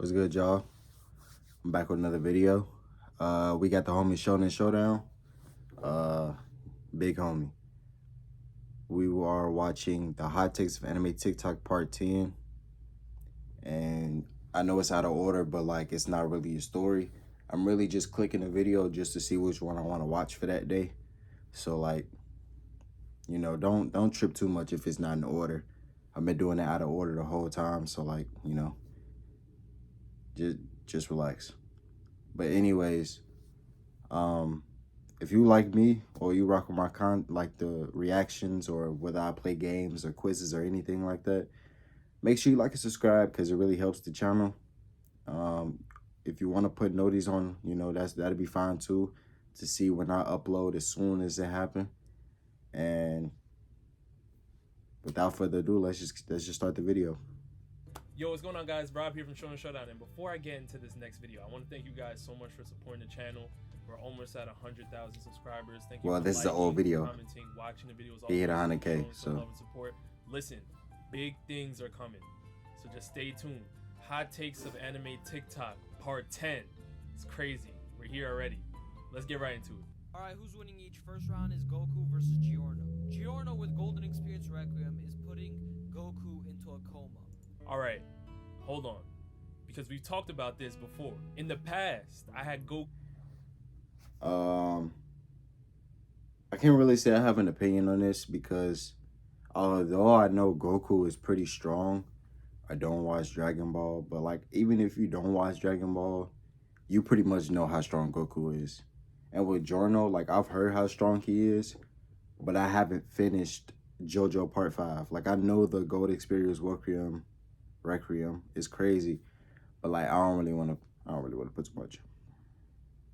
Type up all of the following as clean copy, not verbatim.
What's good, y'all? I'm back with another video. We got the homie Shonen Showdown. Big homie. We are watching the Hot Takes of Anime TikTok Part 10. And I know it's out of order, but like it's not really a story. I'm really just clicking the video just to see which one I want to watch for that day. So like, you know, don't trip too much if it's not in order. I've been doing it out of order the whole time, so like, you know, just relax. But anyways, if you like me or you rock with my like the reactions or whether I play games or quizzes or anything like that, make sure you like and subscribe because it really helps the channel. If you want to put notice on, you know, that'd be fine too, to see when I upload as soon as it happens. And without further ado, let's just start the video. Yo, what's going on, guys? Rob here from Shonen Showdown, and before I get into this next video, I want to thank you guys so much for supporting the channel. We're almost at 100,000 subscribers. Thank you. Well, for this is an old video. Commenting, watching the videos. He hit 100K, so love and support. Listen, big things are coming, so just stay tuned. Hot Takes of Anime TikTok Part 10. It's crazy. We're here already. Let's get right into it. All right, who's winning each? First round is Goku versus Giorno. Giorno with Golden Experience Requiem is putting Goku into a coma. All right, hold on, because we've talked about this before. In the past, I had Goku. I can't really say I have an opinion on this because although I know Goku is pretty strong, I don't watch Dragon Ball, but like even if you don't watch Dragon Ball, you pretty much know how strong Goku is. And with Giorno, like I've heard how strong he is, but I haven't finished JoJo Part 5. Like I know the Gold Experience Requiem is crazy, but like I don't really want to put too much.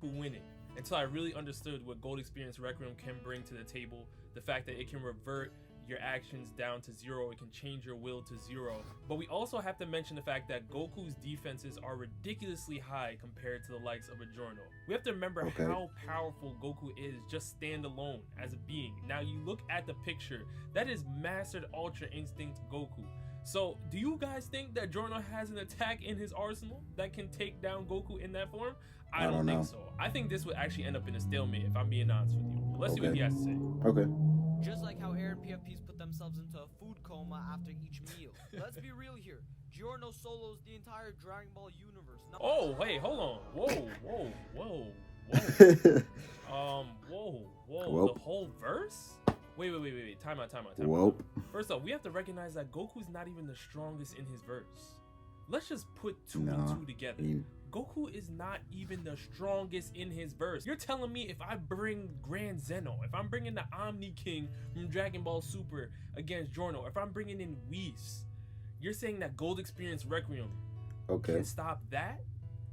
Winning until I really understood what Gold Experience Requiem can bring to the table. The fact that it can revert your actions down to 0, it can change your will to 0. But we also have to mention the fact that Goku's defenses are ridiculously high compared to the likes of a Giorno. We have to remember how powerful Goku is just standalone as a being. Now you look at the picture, that is Mastered Ultra Instinct Goku. So do you guys think that Giorno has an attack in his arsenal that can take down Goku in that form? I don't think so. I think this would actually end up in a stalemate if I'm being honest with you. Let's see what he has to say. Okay. Just like how Aaron PFPs put themselves into a food coma after each meal. Let's be real here. Giorno solos the entire Dragon Ball universe. Oh, wait, hold on. Whoa. Whoa. The whole verse? Wait. Time out. Whoa. First off, we have to recognize that Goku's not even the strongest in his verse. Let's just put two and two together. Goku is not even the strongest in his verse. You're telling me if I bring Grand Zeno, if I'm bringing the Omni King from Dragon Ball Super against Giorno, if I'm bringing in Whis, you're saying that Gold Experience Requiem can stop that?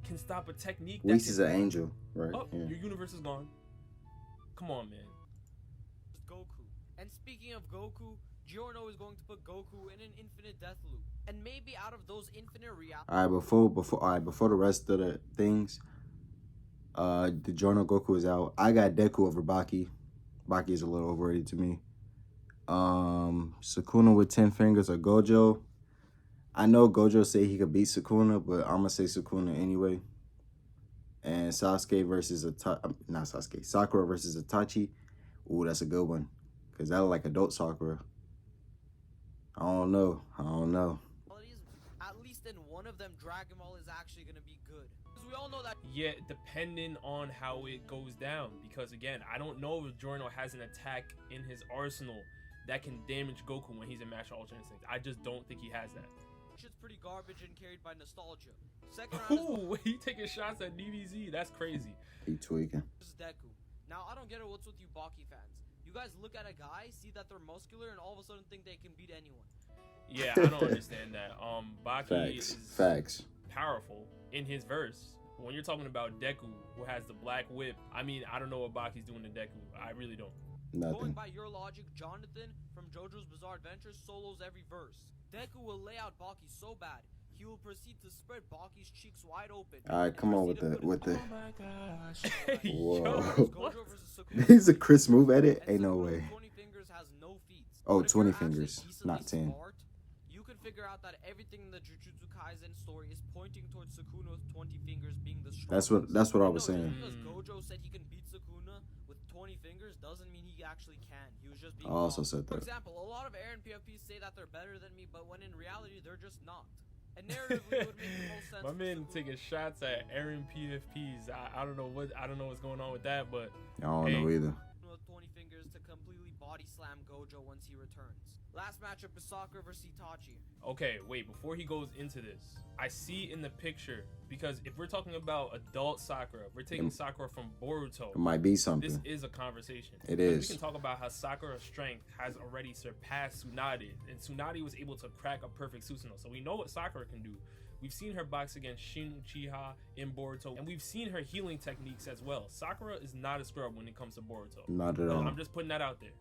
Can stop a technique that Whis is an angel, right? Oh, your universe is gone. Come on, man. Goku. And speaking of Goku, Giorno is going to put Goku in an infinite death loop. And maybe out of those infinite realities. Alright, before the rest of the things, the Giorno Goku is out. I got Deku over Baki. Baki is a little overrated to me. Sukuna with 10 fingers or Gojo. I know Gojo said he could beat Sukuna, but I'm gonna say Sukuna anyway. And Sakura versus Itachi. Ooh, that's a good one. Cause that look like adult Sakura. I don't know. At least in one of them, Dragon Ball is actually going to be good. Because we all know that. Yeah, depending on how it goes down. Because again, I don't know if Giorno has an attack in his arsenal that can damage Goku when he's in Master Ultra Instinct. I just don't think he has that. Shit's pretty garbage and carried by nostalgia. Second round Ooh, he taking shots at DBZ. That's crazy. He tweaking. This is Deku. Now, I don't get it. What's with you Baki fans? You guys look at a guy, see that they're muscular, and all of a sudden think they can beat anyone. Yeah, I don't understand that. Baki is powerful in his verse. When you're talking about Deku, who has the black whip, I mean, I don't know what Baki's doing to Deku. I really don't. Nothing. Going by your logic, Jonathan from JoJo's Bizarre Adventures solos every verse. Deku will lay out Baki so bad, he will proceed to spread Baki's cheeks wide open. Alright, come on with the. Oh my gosh. Whoa. This is a Chris move edit? Ain't no way. 20 fingers has no feet. Oh, 20 fingers, not 10. figure out that everything in the Jujutsu Kaisen story is pointing towards Sukuna with 20 fingers being the strongest. That's what I And was no, saying. just because Gojo said he can beat Sukuna with 20 fingers doesn't mean he actually can. He was just being I also wrong. said For that. example, a lot of Eren PFPs say that they're better than me, but when in reality they're just not. And narratively, it would make the most sense. My for man Sukuna- taking shots at Aaron PFPs. I don't know what's going on with that, but I don't know Hey. either. with 20 fingers to completely body slam Gojo once he returns. Last matchup is Sakura versus Itachi. okay, wait, before he goes into this, I see in the picture, because if we're talking about adult Sakura, we're taking Sakura from Boruto. It might be something. This is a conversation. It Because is. We can talk about how Sakura's strength has already surpassed Tsunade, and Tsunade was able to crack a perfect Susanoo. So we know what Sakura can do. We've seen her box against Shin Uchiha in Boruto, and we've seen her healing techniques as well. Sakura is not a scrub when it comes to Boruto. Not at all. I'm just putting that out there.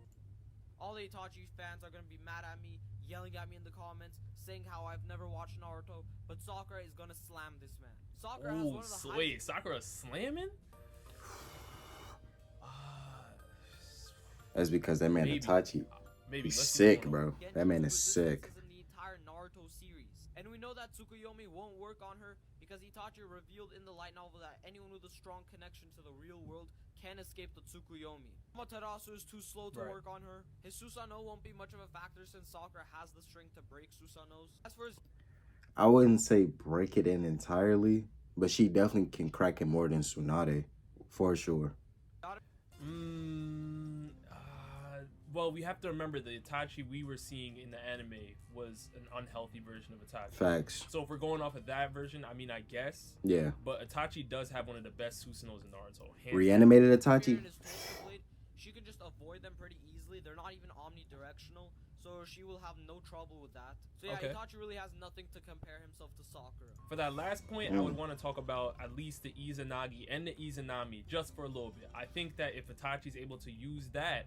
All the Itachi fans are gonna be mad at me, yelling at me in the comments, saying how I've never watched Naruto, but Sakura is gonna slam this man. Sakura has one of the highest. Wait, Sakura slamming? That's because that man Maybe. Itachi, Maybe. he's Let's see sick, what's going on. bro. That man is Genjutsu sick. resistance is in the entire Naruto series. And we know that Tsukuyomi won't work on her because Itachi revealed in the light novel that anyone with a strong connection to the real world can escape the Tsukuyomi. Amaterasu is too slow to Right. work on her. His Susanoo won't be much of a factor since Sakura has the strength to break Susanoo's. As for his I wouldn't say break it in entirely, but she definitely can crack it more than Tsunade, for sure. Well, we have to remember the Itachi we were seeing in the anime was an unhealthy version of Itachi. Facts. So if we're going off of that version, I mean, I guess. Yeah. But Itachi does have one of the best Susanos in Naruto. Hands Reanimated Spear Itachi? and his Twisted Blade, she can just avoid them pretty easily. They're not even omnidirectional, so she will have no trouble with that. So yeah, Okay. Itachi really has nothing to compare himself to Sakura. For that last point, I would want to talk about at least the Izanagi and the Izanami just for a little bit. I think that if Itachi's able to use that,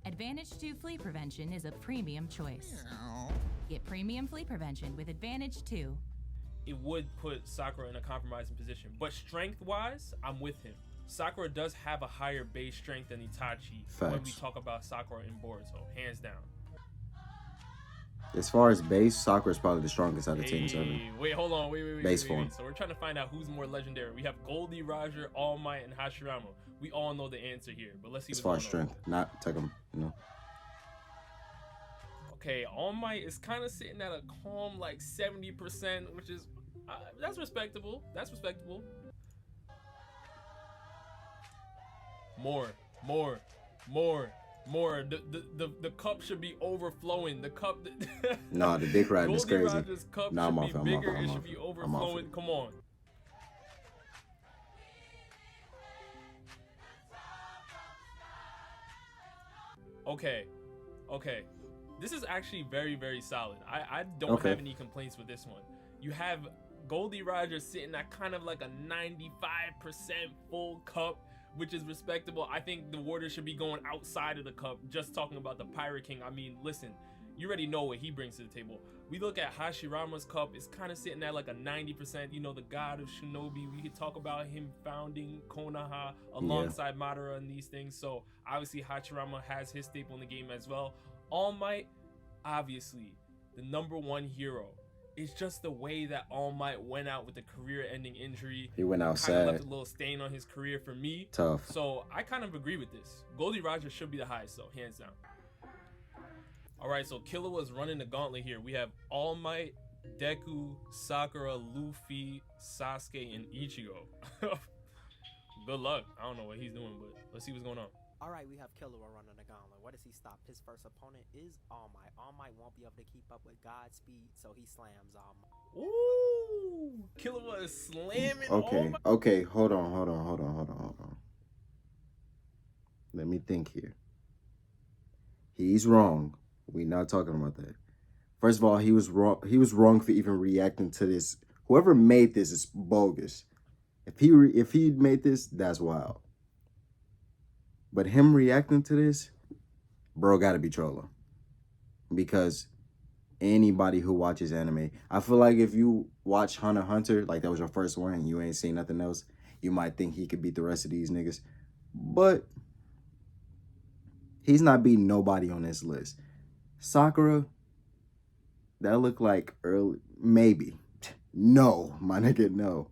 Advantage 2 Flea Prevention is a premium choice. Get premium flea prevention with Advantage 2. it would put Sakura in a compromising position. But strength-wise, I'm with him. Sakura does have a higher base strength than Itachi when we Facts. talk about Sakura in Boruto, hands down. As far as base, Sakura is probably the strongest out of Team 7. Hey, wait, hold on, wait. Base form. So we're trying to find out who's more legendary. We have Goldie, Roger, All Might, and Hashirama. We all know the answer here, but let's see. As what's far as going on. strength, not Tekken, you know. Okay, All Might is kind of sitting at a calm like 70%, which is that's respectable. That's respectable. More. The cup should be overflowing. The cup. Nah, the dick riding is Goldie crazy. Roger's cup Nah, I'm should off be it, I'm bigger. off it, It I'm should off be it. I'm off overflowing. it. Come on. Okay. This is actually very, very solid. I don't Okay. have any complaints with this one. You have Goldie Roger sitting at kind of like a 95% full cup, which is respectable. I think the water should be going outside of the cup. Just talking about the Pirate King. I mean, listen, you already know what he brings to the table. We look at Hashirama's cup, it's kind of sitting at like a 90%, you know, the god of shinobi. We could talk about him founding Konoha alongside Madara and these things. So obviously Hashirama has his staple in the game as well. All Might, obviously, the #1 hero. It's just the way that All Might went out with the career-ending injury. He went Kind of outside. left a little stain on his career for me. Tough. So I kind of agree with this. Goldie Roger should be the highest though, hands down. Alright, so Killua running the gauntlet here. We have All Might, Deku, Sakura, Luffy, Sasuke, and Ichigo. Good luck. I don't know what he's doing, but let's see what's going on. Alright, we have Killua running the gauntlet. What does he stop? His first opponent is All Might. All Might won't be able to keep up with Godspeed, so he slams All Might. Ooh, Killua is slamming All Okay, Might. okay, hold on. Let me think here. He's wrong. We're not talking about that. First of all, he was wrong. He was wrong for even reacting to this. Whoever made this is bogus. If he made this, that's wild. But him reacting to this, bro, gotta be trolling. Because anybody who watches anime, I feel like if you watch Hunter x Hunter, like that was your first one and you ain't seen nothing else, you might think he could beat the rest of these niggas. But he's not beating nobody on this list. Sakura, That looked like early, maybe. No, my nigga, no.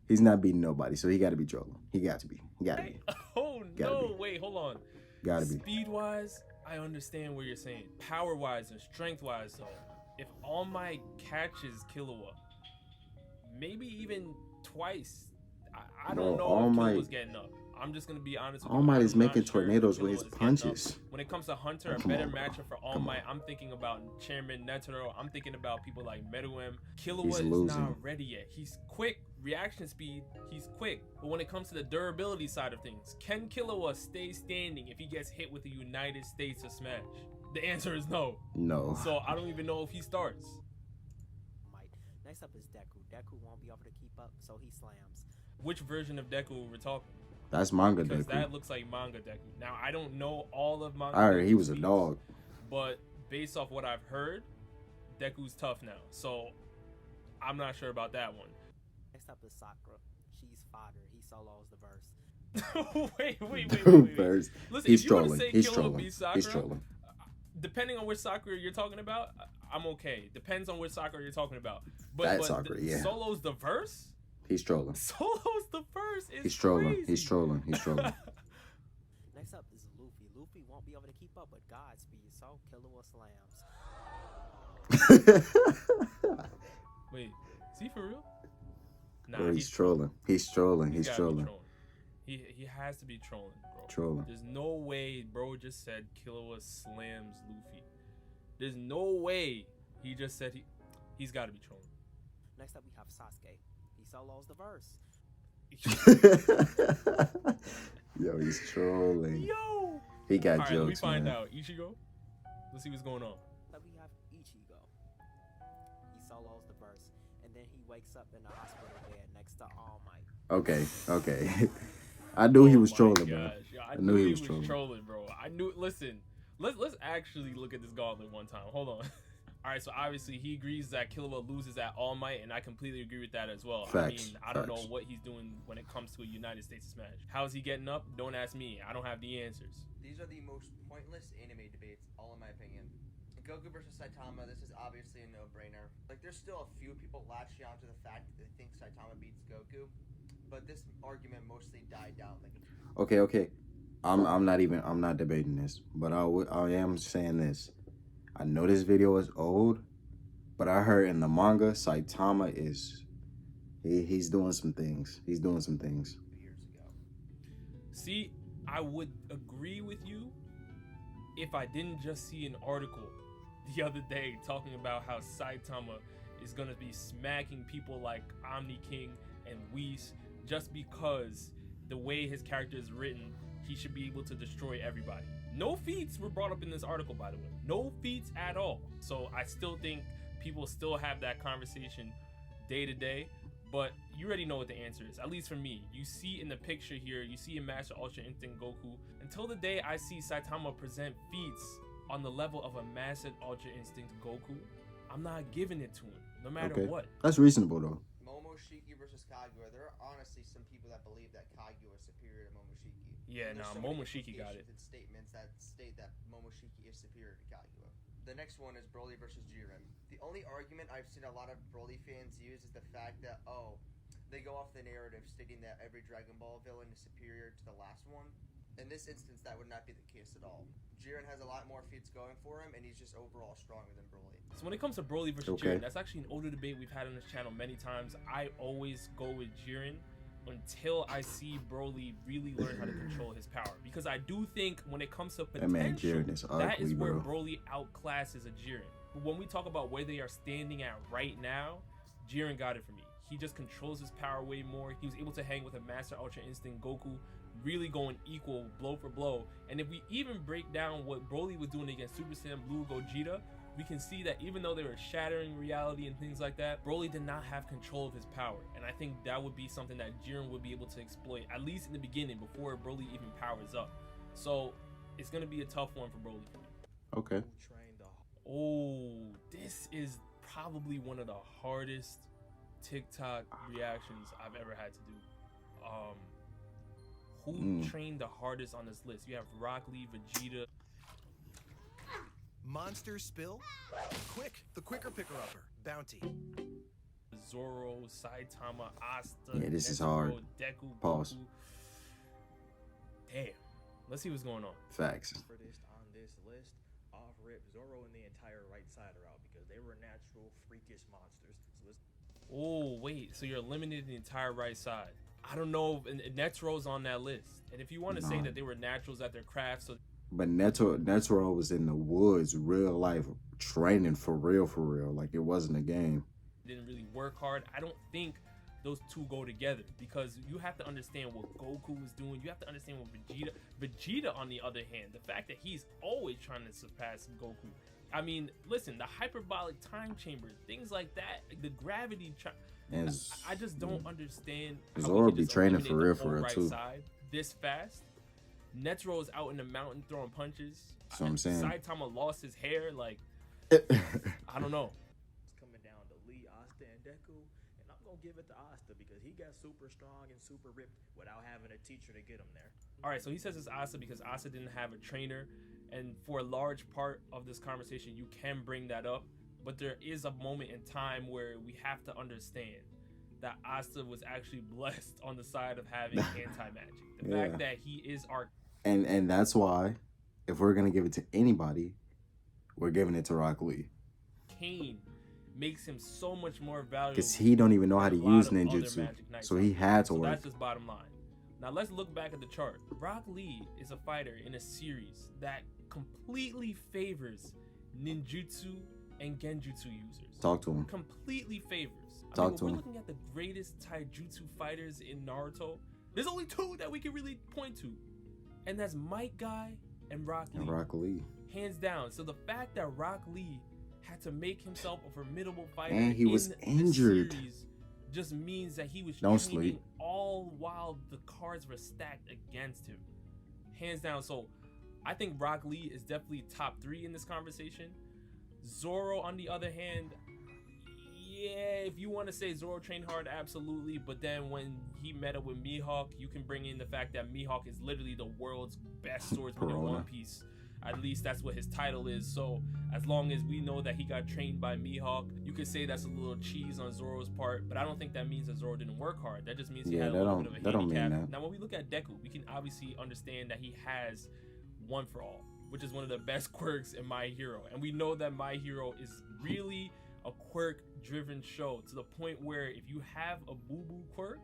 He's not beating nobody, so he got to be trolling. He got to be. He got to be. Oh Gotta no! be. Wait, hold on. Got to be. Speed wise, I understand what you're saying. Power wise and strength wise, though, if All Might catches Killua, maybe even twice, I Bro, don't know All if Might, Killua's getting up. I'm just gonna be honest with All you. Might I'm is not making sure if tornadoes with Killua his is getting up. punches. When it comes to Hunter, a Come better on, bro. matchup for All Come on, Might, bro. I'm thinking about Chairman Netero. I'm thinking about people like Meruem. Killua He's is losing. not ready yet. He's quick, reaction speed, he's quick. But when it comes to the durability side of things, can Killua stay standing if he gets hit with the United States of Smash? The answer is no. No. So I don't even know if he starts. Might. Next up is Deku. Deku won't be able to keep up, so he slams. Which version of Deku we're talking? That's manga Because Deku. that looks like manga Deku. Now I don't know all of manga. I heard he Deku's was a feats, dog. but based off what I've heard, Deku's tough now. So I'm not sure about that one. Next up is Sakura. She's fodder. He solos the verse. wait. First, Listen, he's if you were to trolling. say He's Killua trolling. beats Sakura, He's trolling. depending on which Sakura you're talking about, I'm okay. Depends on which Sakura you're talking about. But, That but Sakura, yeah. Solo's the verse? He's trolling. Solo's the verse is He's trolling. crazy. He's trolling. He's trolling. Next up is Luffy. Luffy won't be able to keep up with Godspeed, so Killua slams. Wait, is he for real? Nah, Bro, he's trolling. He's trolling. He's gotta be trolling. He has to be trolling, bro. Trolling. There's no way bro just said Killua slams Luffy. There's no way he just said he's got to be trolling. Next up we have Sasuke. He solos the verse. Yo, he's trolling. Yo. He got All right, jokes, let me find man. out. Ichigo. Let's see what's going on. Then we have Ichigo. He solos the verse, and then he wakes up in the hospital bed next to All Might. Okay. I knew he was my trolling, bro. gosh. Yo, I knew knew he he was trolling. bro. I knew. Listen, let's actually look at this gauntlet one time. Hold on. All right, so obviously he agrees that Killua loses at All Might, and I completely agree with that as well. Facts, I don't know facts. what he's doing when it comes to a United States Smash. How's he getting up? Don't ask me. I don't have the answers. These are the most pointless anime debates, all in my opinion. Goku versus Saitama, this is obviously a no-brainer. Like, there's still a few people latching onto the fact that they think Saitama beats Goku, but this argument mostly died down. Okay. I'm not debating this, but I am saying this. I know this video is old, but I heard in the manga Saitama is he's doing some things. He's doing some things. Years ago. See, I would agree with you if I didn't just see an article the other day talking about how Saitama is going to be smacking people like Omni King and Whis just because the way his character is written, he should be able to destroy everybody. No feats were brought up in this article, by the way. No feats at all. So I still think people still have that conversation day to day. But you already know what the answer is, at least for me. You see in the picture here, you see in Master Ultra Instinct Goku. Until the day I see Saitama present feats on the level of a Master Ultra Instinct Goku, I'm not giving it to him, no matter what. That's reasonable though. Momoshiki versus Kaguya, there are honestly some people that believe that Kaguya is superior to Momoshiki. Yeah, And there's nah, so many Momoshiki got it. implications and statements that state that Momoshiki is superior to Kaguya. The next one is Broly versus Jiren. The only argument I've seen a lot of Broly fans use is the fact that, they go off the narrative stating that every Dragon Ball villain is superior to the last one. In this instance, that would not be the case at all. Jiren has a lot more feats going for him, and he's just overall stronger than Broly. So when it comes to Broly versus Okay. Jiren, that's actually an older debate we've had on this channel many times. I always go with Jiren until I see Broly really learn how to control his power. Because I do think when it comes to That potential, man Jiren is that is ugly, where bro. Broly outclasses a Jiren. But when we talk about where they are standing at right now, Jiren got it for me. He just controls his power way more. He was able to hang with a Master Ultra Instinct Goku, really going equal blow for blow. And if we even break down what Broly was doing against Super Saiyan Blue Gogeta, we can see that even though they were shattering reality and things like that, Broly did not have control of his power. And I think that would be something that Jiren would be able to exploit, at least in the beginning, before Broly even powers up. So it's going to be a tough one for Broly. Okay. Oh, this is probably one of the hardest TikTok reactions I've ever had to do. Who trained the hardest on this list? You have Rock Lee, Vegeta. Monster spill? Quick, the quicker picker-upper. Bounty. Zoro, Saitama, Asta. Yeah, this is Netero, hard. Deku, Pause. Goku. Damn. Let's see what's going on. Facts. For this on this list, off rip, Zoro and the entire right side are out because they were natural freakish monsters. So let's Oh, wait. So you're eliminating the entire right side. I don't know if Netero's on that list. And if you want to say No. that they were naturals at their craft, so But Netero was in the woods, real life, training for real. Like it wasn't a game. they didn't really work hard, I don't think those two go together, because you have to understand what Goku was doing. You have to understand what Vegeta, on the other hand, the fact that he's always trying to surpass Goku. I mean, listen, the hyperbolic time chamber, things like that, the gravity. And I just don't understand. Zoro be training for real too. Side this fast. Netero's out in the mountain throwing punches. That's what I'm saying. Saitama lost his hair. Like, I don't know. it's coming down to Lee, Asta, and Deku. And I'm going to give it to Asta because he got super strong and super ripped without having a teacher to get him there. All right, so he says it's Asa because Asa didn't have a trainer, and for a large part of this conversation, you can bring that up, but there is a moment in time where we have to understand that Asa was actually blessed on the side of having anti-magic. The Yeah. fact that he is our And that's why, if we're gonna give it to anybody, we're giving it to Rock Lee, Kane makes him so much more valuable. because he don't even know how to than a lot use of other ninjutsu, Magic Knights so out he there. had to So work. that's just bottom line. Now let's look back at the chart. Rock Lee is a fighter in a series that completely favors ninjutsu and genjutsu users. Talk to him. Completely favors. Talk to we're him. looking at the greatest taijutsu fighters in Naruto. There's only two that we can really point to, and that's Might Guy and Rock Lee. And Rock Lee, Hands down. So the fact that Rock Lee had to make himself a formidable fighter And he was in this injured. series just means that he was Don't training sleep. all while the cards were stacked against him. Hands down. So I think Rock Lee is definitely top 3 in this conversation. Zoro, on the other hand, yeah, if you want to say Zoro trained hard, absolutely. But then when he met up with Mihawk, you can bring in the fact that Mihawk is literally the world's best swordsman in Perona. One Piece. At least that's what his title is. So as long as we know that he got trained by Mihawk, you could say that's a little cheese on Zoro's part. But I don't think that means that Zoro didn't work hard. That just means he Yeah, had a that little don't- bit of a that don't mean handicap. that. Now when we look at Deku, we can obviously understand that he has One for All, which is one of the best quirks in My Hero. And we know that My Hero is really a quirk-driven show, to the point where if you have a boo-boo quirk,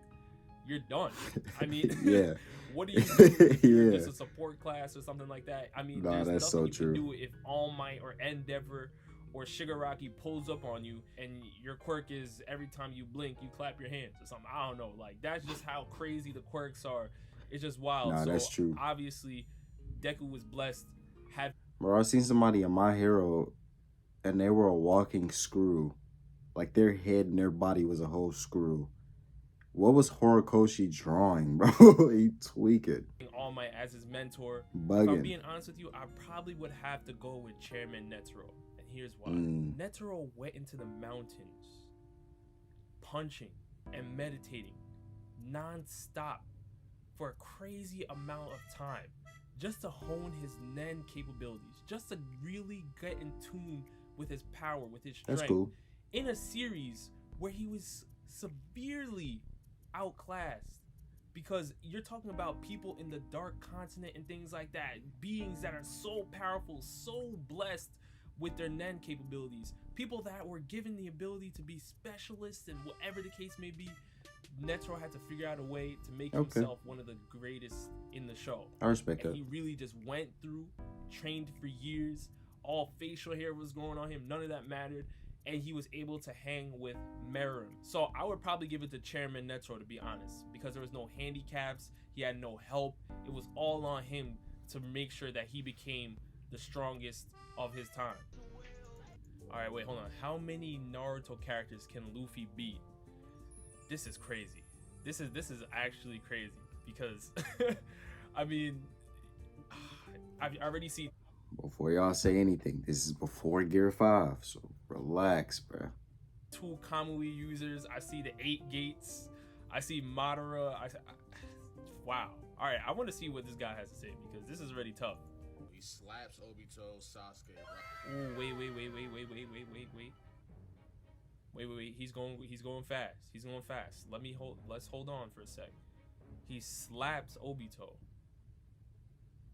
you're done. I mean, Yeah. what do you do if you're Yeah. just a support class or something like that? I mean, Nah, there's that's so nothing you true. can do if All Might or Endeavor or Shigaraki pulls up on you and your quirk is every time you blink, you clap your hands or something. I don't know. Like, that's just how crazy the quirks are. It's just wild. Nah, So that's true. obviously, Deku was blessed. Bro, I seen somebody in My Hero, and they were a walking screw. Like their head and their body was a whole screw. What was Horikoshi drawing, bro? He tweaking, All Might as his mentor. If I'm bugging. being honest with you, I probably would have to go with Chairman Netero. And here's why. Mm. Netero went into the mountains, punching and meditating non-stop for a crazy amount of time, just to hone his Nen capabilities, just to really get in tune with his power, with his strength. That's cool. In a series where he was severely outclassed, because you're talking about people in the dark continent and things like that, beings that are so powerful, so blessed with their Nen capabilities, people that were given the ability to be specialists and whatever the case may be. Netero had to figure out a way to make Okay. himself one of the greatest in the show. I respect And that. he really just went through, trained for years, all facial hair was growing on him, none of that mattered, and he was able to hang with Meruem. So I would probably give it to Chairman Netero, to be honest, because there was no handicaps, he had no help, it was all on him to make sure that he became the strongest of his time. Alright, wait, hold on. How many Naruto characters can Luffy beat? This is crazy. This is actually crazy, because I mean, I've already seen Before y'all say anything, this is before Gear 5, so relax, bro. 2 Kamui users. I see the 8 gates. I see Madara. Wow. All right, I want to see what this guy has to say, because this is really tough. He slaps Obito, Sasuke. Ooh, wait. He's going fast. Let's hold on for a sec. He slaps Obito.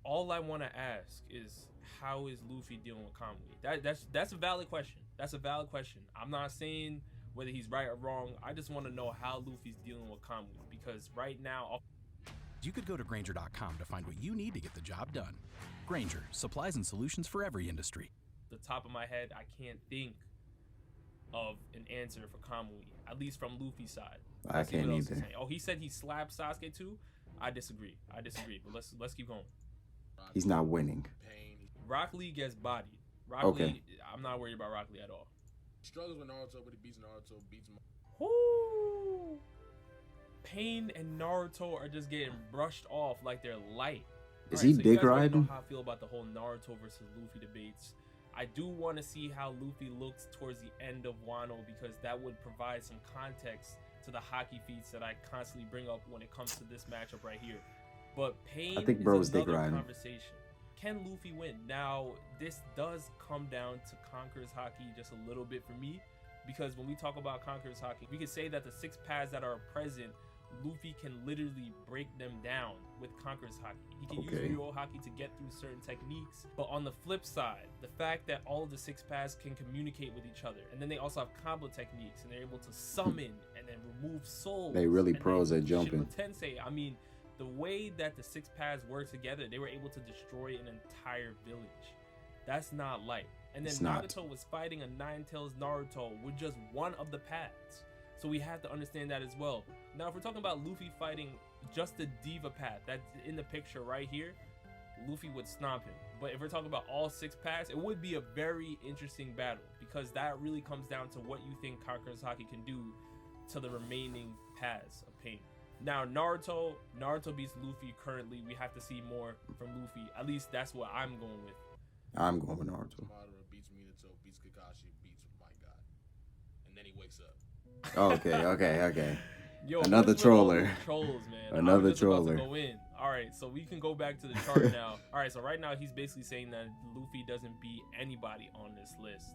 All I want to ask is, how is Luffy dealing with Kamui? That's a valid question. That's a valid question. I'm not saying whether he's right or wrong. I just want to know how Luffy's dealing with Kamui, because right now, You could go to Grainger.com to find what you need to get the job done. Grainger, supplies and solutions for every industry. the top of my head, I can't think of an answer for Kamui, at least from Luffy's side. I can't either. Oh, he said he slapped Sasuke too. I disagree. But let's keep going. He's not winning. Rock Lee gets bodied. Rock Okay. Lee, I'm not worried about Rock Lee at all. Struggles with Naruto, but he beats Naruto, beats him. Whoo! Pain and Naruto are just getting brushed off like they're light. Is Alright, he so you dick guys already riding? know how I feel about the whole Naruto versus Luffy debates. I do want to see how Luffy looks towards the end of Wano, because that would provide some context to the hockey feats that I constantly bring up when it comes to this matchup right here. But Pain I think bro was is dick another riding. conversation. Can Luffy win? Now, this does come down to Conqueror's Haki just a little bit for me, because when we talk about Conqueror's Haki, we can say that the 6 paths that are present, Luffy can literally break them down with Conqueror's Haki. He can use Real Haki to get through certain techniques. But on the flip side, the fact that all of the 6 paths can communicate with each other, and then they also have combo techniques, and they're able to summon and then remove souls. They really and pros then at jumping. Tensei, I mean, the way that the 6 paths work together, they were able to destroy an entire village. That's not light. And then It's not. Nagato was fighting a Nine-Tails Naruto with just one of the paths. So we have to understand that as well. Now, if we're talking about Luffy fighting just the Diva path that's in the picture right here, Luffy would stomp him. But if we're talking about all 6 paths, it would be a very interesting battle, because that really comes down to what you think Conqueror's Haki can do to the remaining paths of Pain. Now, Naruto beats Luffy currently. We have to see more from Luffy. At least that's what I'm going with. I'm going with Naruto. Madara beats Minato, beats Kakashi, beats my god. And then he wakes up. Okay. Yo, Another what's with all troller. these trolls, man. Another I'm just about to troller. go in. All right, so we can go back to the chart now. All right, so right now he's basically saying that Luffy doesn't beat anybody on this list.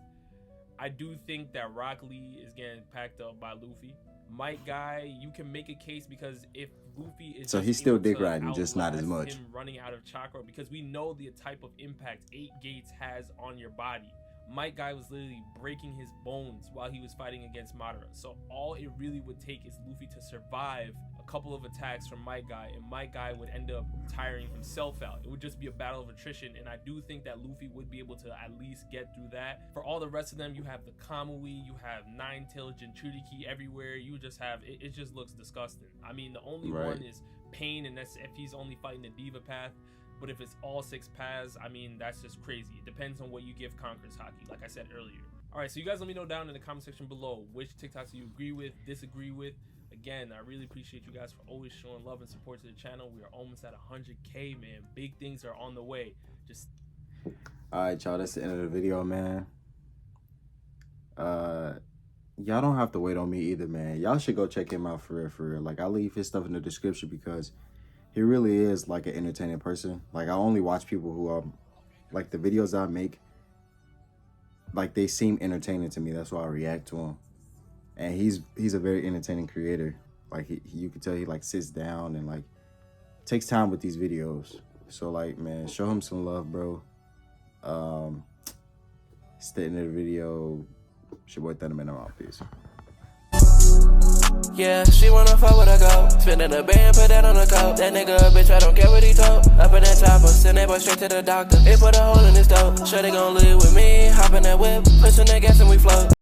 I do think that Rock Lee is getting packed up by Luffy. Might Guy, you can make a case, because if Luffy is So just he's still able to dick riding, just not as outlast much. him running out of chakra, because we know the type of impact 8 gates has on your body. Might Guy was literally breaking his bones while he was fighting against Madara. So all it really would take is Luffy to survive a couple of attacks from Might Guy, and Might Guy would end up tiring himself out. It would just be a battle of attrition, and I do think that Luffy would be able to at least get through that. For all the rest of them, you have the Kamui, you have Nine-Tailed Jinchuriki everywhere. You just have, it just looks disgusting. I mean, the only one is Pain, and that's if he's only fighting the Diva path. But if it's all 6 paths, I mean, that's just crazy. It depends on what you give Conqueror's Haki, like I said earlier. All right, so you guys let me know down in the comment section below which TikToks you agree with, disagree with. Again, I really appreciate you guys for always showing love and support to the channel. We are almost at 100K, man. Big things are on the way. Just All right, y'all. That's the end of the video, man. Y'all don't have to wait on me either, man. Y'all should go check him out for real. Like, I'll leave his stuff in the description, because he really is like an entertaining person. Like, I only watch people who like the videos I make, like, they seem entertaining to me. That's why I react to him. And he's a very entertaining creator. Like, you can tell he like sits down and like takes time with these videos. So like, man, show him some love, bro. It's the end of the video. It's your boy Thunderman. I'm out. Peace. Yeah, she wanna fuck with a go. Spinning a band, put that on a coat. That nigga a bitch, I don't care what he told. Up in that chopper, send that boy straight to the doctor. They put a hole in his throat. Sure they gon' live with me. Hop in that whip, pushing that gas and we float.